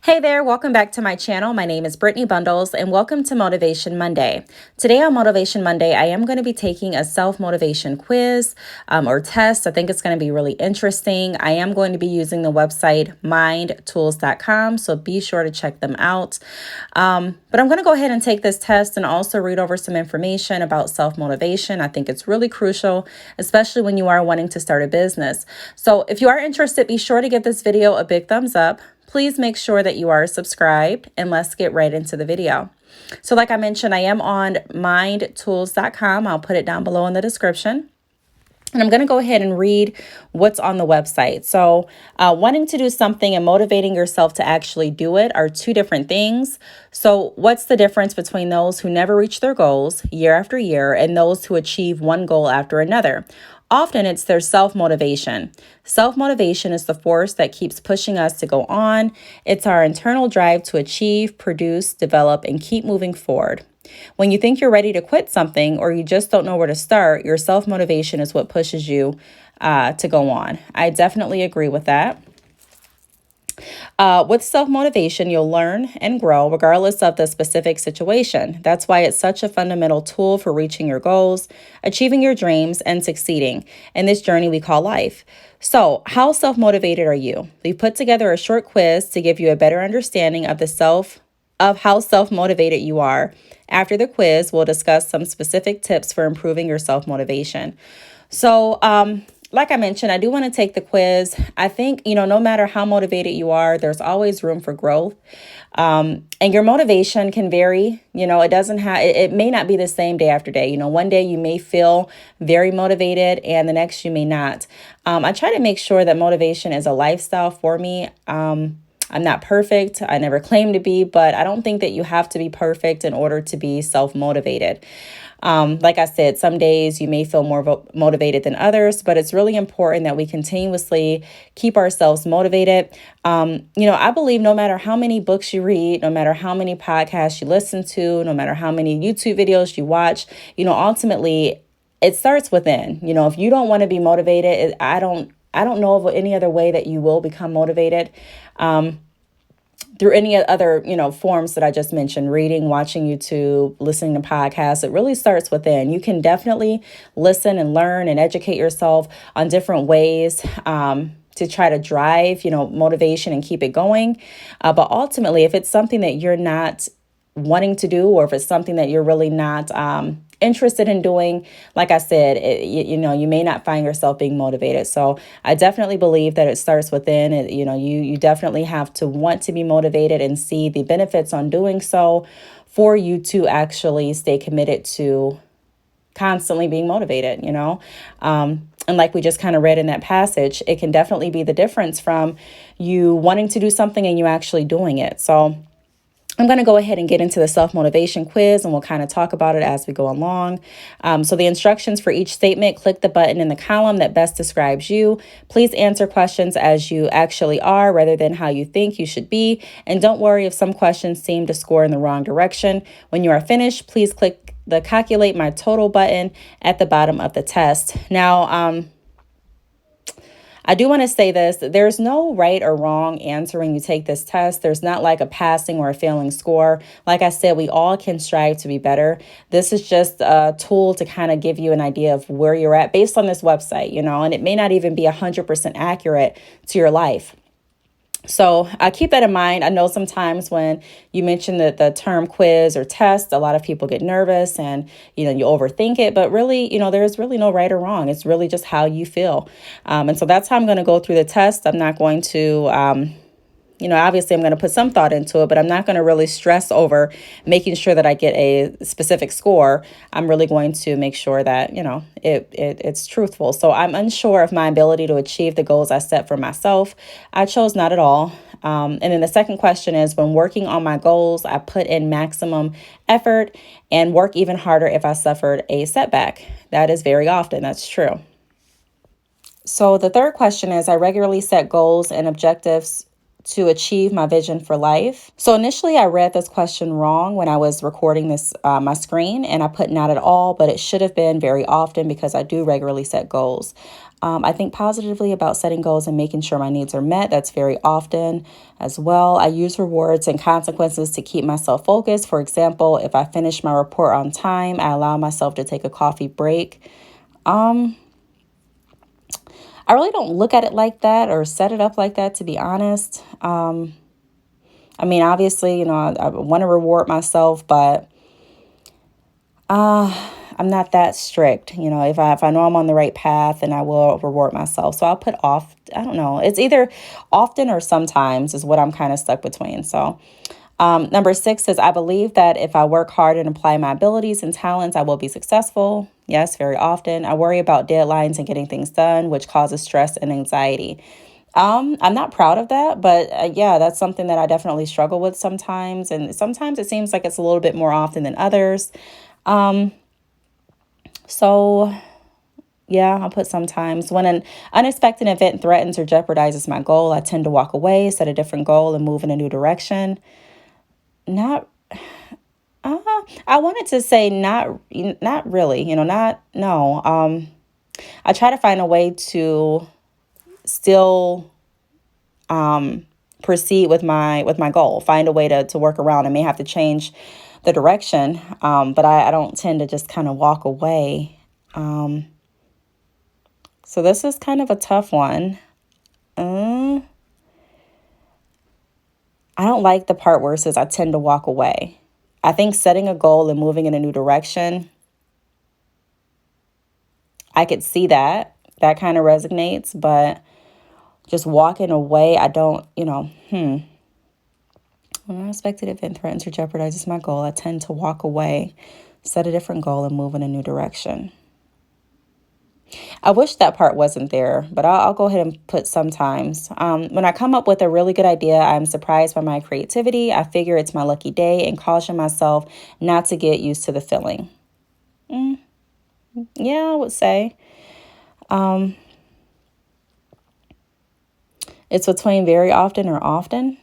Hey there, welcome back to my channel. My name is Brittany Bundles and welcome to Motivation Monday. Today on Motivation Monday, I am going to be taking a self-motivation quiz or test. I think it's going to be really interesting. I am going to be using the website mindtools.com, so be sure to check them out. But I'm going to go ahead and take this test and also read over some information about self-motivation. I think it's really crucial, especially when you are wanting to start a business. So if you are interested, be sure to give this video a big thumbs up. Please make sure that you are subscribed, and let's get right into the video. So like I mentioned, I am on mindtools.com. I'll put it down below in the description. And I'm going to go ahead and read what's on the website. So wanting to do something and motivating yourself to actually do it are two different things. So what's the difference between those who never reach their goals year after year and those who achieve one goal after another? Often it's their self-motivation. Self-motivation is the force that keeps pushing us to go on. It's our internal drive to achieve, produce, develop, and keep moving forward. When you think you're ready to quit something or you just don't know where to start, your self-motivation is what pushes you to go on. I definitely agree with that. With self-motivation, you'll learn and grow regardless of the specific situation. That's why it's such a fundamental tool for reaching your goals, achieving your dreams, and succeeding in this journey we call life. So, how self-motivated are you? We've put together a short quiz to give you a better understanding of how self-motivated you are. After the quiz, we'll discuss some specific tips for improving your self-motivation. So, like I mentioned, I do want to take the quiz. I think, no matter how motivated you are, there's always room for growth. And your motivation can vary. It may not be the same day after day. One day you may feel very motivated and the next you may not. I try to make sure that motivation is a lifestyle for me. I'm not perfect. I never claim to be, but I don't think that you have to be perfect in order to be self-motivated. Like I said, some days you may feel more motivated than others, but it's really important that we continuously keep ourselves motivated. I believe no matter how many books you read, no matter how many podcasts you listen to, no matter how many YouTube videos you watch, ultimately it starts within. If you don't want to be motivated, I don't know of any other way that you will become motivated. Through any other, forms that I just mentioned, reading, watching YouTube, listening to podcasts, it really starts within. You can definitely listen and learn and educate yourself on different ways to try to drive, motivation and keep it going. But ultimately, if it's something that you're not wanting to do, or if it's something that you're really not interested in doing, like I said, you may not find yourself being motivated. So I definitely believe that it starts within. You definitely have to want to be motivated and see the benefits on doing so for you to actually stay committed to constantly being motivated, And like we just kind of read in that passage, it can definitely be the difference from you wanting to do something and you actually doing it. So I'm going to go ahead and get into the self-motivation quiz, and we'll kind of talk about it as we go along. So the instructions for each statement: click the button in the column that best describes you. Please answer questions as you actually are rather than how you think you should be. And don't worry if some questions seem to score in the wrong direction. When you are finished, please click the calculate my total button at the bottom of the test. Now, I do want to say this: there's no right or wrong answer when you take this test. There's not like a passing or a failing score. Like I said, we all can strive to be better. This is just a tool to kind of give you an idea of where you're at based on this website, and it may not even be 100% accurate to your life. So keep that in mind. I know sometimes when you mention the term quiz or test, a lot of people get nervous and, you overthink it. But really, there's really no right or wrong. It's really just how you feel. And so that's how I'm going to go through the test. I'm not going to obviously I'm going to put some thought into it, but I'm not going to really stress over making sure that I get a specific score. I'm really going to make sure that, it's truthful. So I'm unsure of my ability to achieve the goals I set for myself. I chose not at all. And then the second question is, when working on my goals, I put in maximum effort and work even harder if I suffered a setback. That is very often. That's true. So the third question is, I regularly set goals and objectives to achieve my vision for life. So initially I read this question wrong when I was recording this my screen, and I put not at all, but it should have been very often because I do regularly set goals. I think positively about setting goals and making sure my needs are met. That's very often as well. I use rewards and consequences to keep myself focused. For example, if I finish my report on time, I allow myself to take a coffee break. I really don't look at it like that or set it up like that, to be honest. I mean, obviously, I want to reward myself, but I'm not that strict. If I know I'm on the right path, then I will reward myself. So I'll put off. I don't know. It's either often or sometimes is what I'm kind of stuck between. So number 6 says, I believe that if I work hard and apply my abilities and talents, I will be successful. Yes, very often. I worry about deadlines and getting things done, which causes stress and anxiety. I'm not proud of that, but yeah, that's something that I definitely struggle with sometimes. And sometimes it seems like it's a little bit more often than others. So yeah, I'll put sometimes. When an unexpected event threatens or jeopardizes my goal, I tend to walk away, set a different goal, and move in a new direction. Not, I wanted to say not really, no. I try to find a way to still proceed with my goal, find a way to work around. I may have to change the direction, but I don't tend to just kind of walk away. So this is kind of a tough one. I don't like the part where it says I tend to walk away. I think setting a goal and moving in a new direction, I could see that. That kind of resonates, but just walking away, I don't, When an unexpected event threatens or jeopardizes my goal, I tend to walk away, set a different goal, and move in a new direction. I wish that part wasn't there, but I'll go ahead and put sometimes. When I come up with a really good idea, I'm surprised by my creativity. I figure it's my lucky day and caution myself not to get used to the feeling. Yeah, I would say. It's between very often or often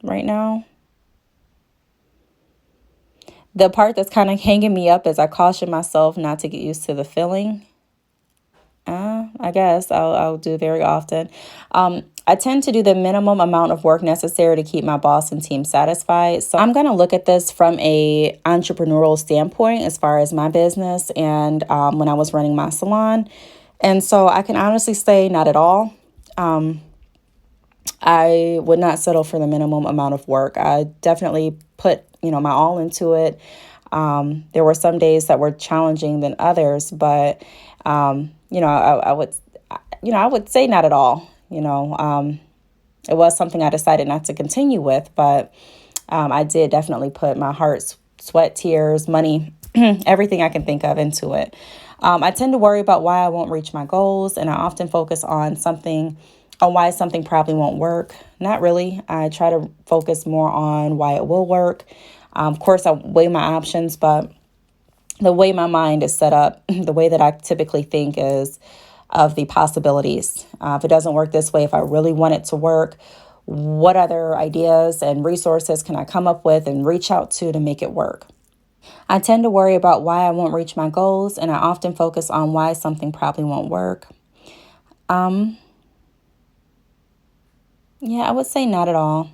right now. The part that's kind of hanging me up is I caution myself not to get used to the feeling. I guess I'll do very often. I tend to do the minimum amount of work necessary to keep my boss and team satisfied. So I'm going to look at this from a entrepreneurial standpoint as far as my business and when I was running my salon. And so I can honestly say not at all. I would not settle for the minimum amount of work. I definitely put, my all into it. There were some days that were challenging than others, but I would say not at all. It was something I decided not to continue with, but I did definitely put my heart, sweat, tears, money, everything I can think of into it. I tend to worry about why I won't reach my goals, and I often focus on why something probably won't work. Not really. I try to focus more on why it will work. Of course, I weigh my options, but the way my mind is set up, the way that I typically think is of the possibilities. If it doesn't work this way, if I really want it to work, what other ideas and resources can I come up with and reach out to make it work? I tend to worry about why I won't reach my goals, and I often focus on why something probably won't work. Yeah, I would say not at all.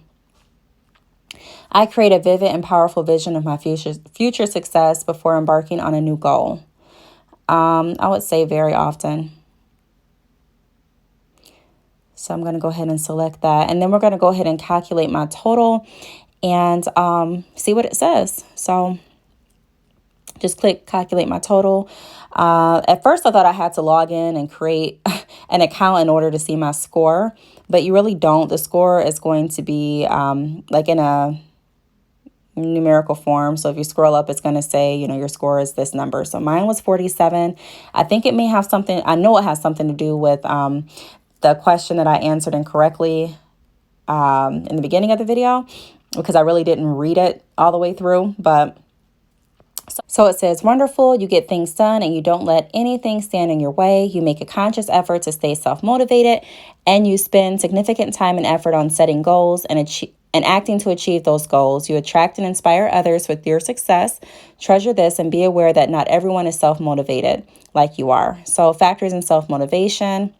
I create a vivid and powerful vision of my future success before embarking on a new goal. I would say very often. So I'm going to go ahead and select that. And then we're going to go ahead and calculate my total and see what it says. So just click calculate my total. At first, I thought I had to log in and create an account in order to see my score, but you really don't. The score is going to be like in a numerical form. So if you scroll up, it's going to say, your score is this number. So mine was 47. I think it may have something, I know it has something to do with the question that I answered incorrectly in the beginning of the video, because I really didn't read it all the way through. But so it says, wonderful, you get things done and you don't let anything stand in your way. You make a conscious effort to stay self-motivated, and you spend significant time and effort on setting goals and and acting to achieve those goals. You attract and inspire others with your success. Treasure this and be aware that not everyone is self-motivated like you are. So factors in self-motivation.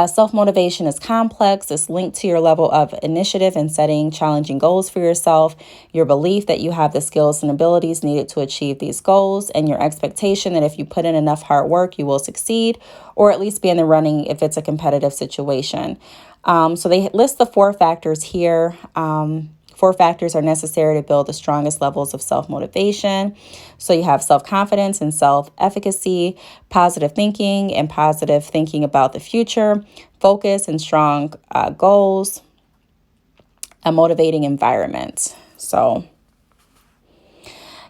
Self-motivation is complex. It's linked to your level of initiative and setting challenging goals for yourself, your belief that you have the skills and abilities needed to achieve these goals, and your expectation that if you put in enough hard work, you will succeed, or at least be in the running if it's a competitive situation. So they list the 4 factors here. 4 factors are necessary to build the strongest levels of self-motivation. So you have self-confidence and self-efficacy, positive thinking and positive thinking about the future, focus and strong goals, a motivating environment. So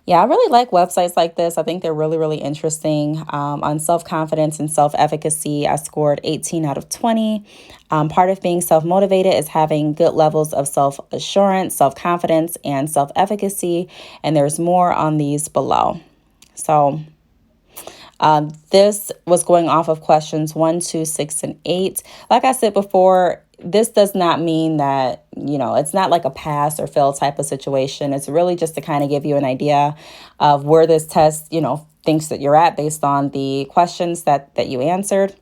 yeah, I really like websites like this. I think they're really, really interesting. On self-confidence and self-efficacy, I scored 18 out of 20. Part of being self-motivated is having good levels of self-assurance, self-confidence, and self-efficacy. And there's more on these below. So this was going off of questions 1, 2, 6, and 8. Like I said before, this does not mean that, it's not like a pass or fail type of situation. It's really just to kind of give you an idea of where this test, thinks that you're at based on the questions that you answered.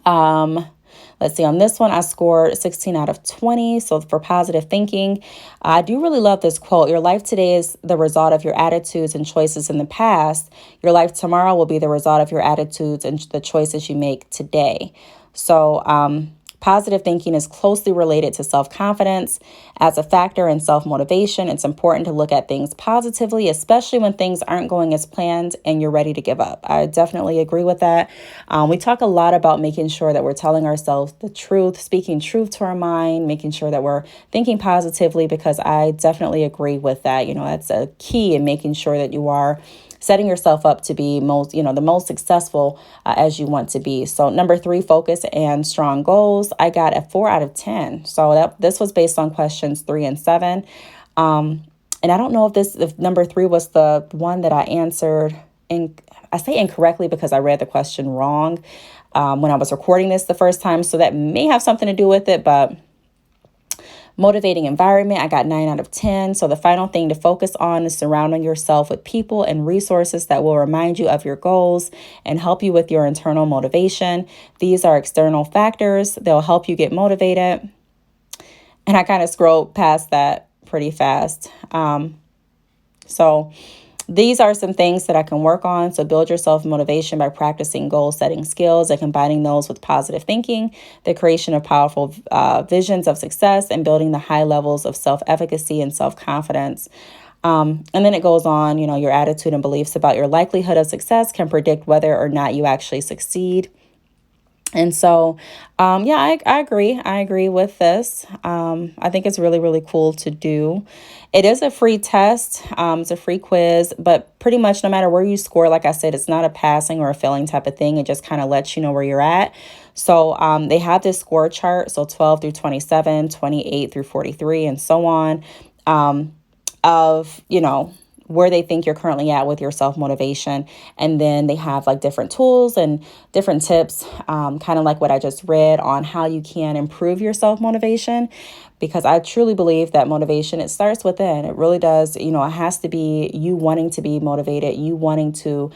Let's see, on this one, I scored 16 out of 20. So for positive thinking, I do really love this quote. Your life today is the result of your attitudes and choices in the past. Your life tomorrow will be the result of your attitudes and the choices you make today. So, positive thinking is closely related to self-confidence. As a factor in self-motivation, it's important to look at things positively, especially when things aren't going as planned and you're ready to give up. I definitely agree with that. We talk a lot about making sure that we're telling ourselves the truth, speaking truth to our mind, making sure that we're thinking positively, because I definitely agree with that. That's a key in making sure that you are setting yourself up to be the most successful as you want to be. So number 3, focus and strong goals. I got a 4 out of 10. So this was based on questions 3 and 7. And I don't know if number 3 was the one that I answered. And I say incorrectly because I read the question wrong when I was recording this the first time. So that may have something to do with it, but motivating environment, I got 9 out of 10. So the final thing to focus on is surrounding yourself with people and resources that will remind you of your goals and help you with your internal motivation. These are external factors. They'll help you get motivated. And I kind of scrolled past that pretty fast. So these are some things that I can work on. So build your self-motivation by practicing goal-setting skills and combining those with positive thinking, the creation of powerful visions of success, and building the high levels of self-efficacy and self-confidence. And then it goes on, your attitude and beliefs about your likelihood of success can predict whether or not you actually succeed. And so, I agree. I agree with this. I think it's really, really cool to do. It is a free test. It's a free quiz, but pretty much no matter where you score, like I said, it's not a passing or a failing type of thing. It just kind of lets you know where you're at. So they have this score chart. So 12 through 27, 28 through 43, and so on, of, where they think you're currently at with your self-motivation. And then they have like different tools and different tips, kind of like what I just read on how you can improve your self-motivation, because I truly believe that motivation, it starts within. It really does. It has to be you wanting to be motivated, you wanting to,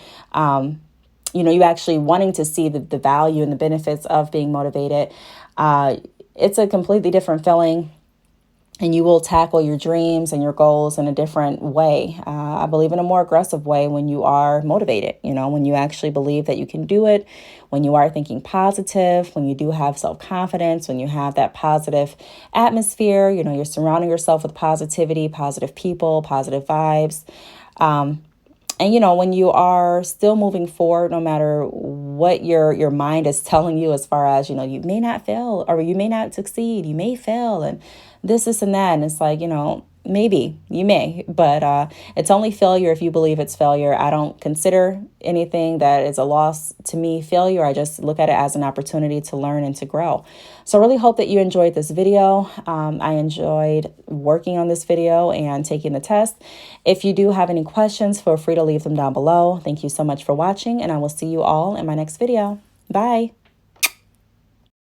you actually wanting to see the value and the benefits of being motivated. It's a completely different feeling. And you will tackle your dreams and your goals in a different way. I believe in a more aggressive way when you are motivated, when you actually believe that you can do it, when you are thinking positive, when you do have self-confidence, when you have that positive atmosphere, you're surrounding yourself with positivity, positive people, positive vibes. And, when you are still moving forward, no matter what your mind is telling you as far as, you may not fail or you may not succeed, you may fail and this, and that. And it's like, maybe you may, but it's only failure if you believe it's failure. I don't consider anything that is a loss to me failure. I just look at it as an opportunity to learn and to grow. So I really hope that you enjoyed this video. I enjoyed working on this video and taking the test. If you do have any questions, feel free to leave them down below. Thank you so much for watching, and I will see you all in my next video. Bye.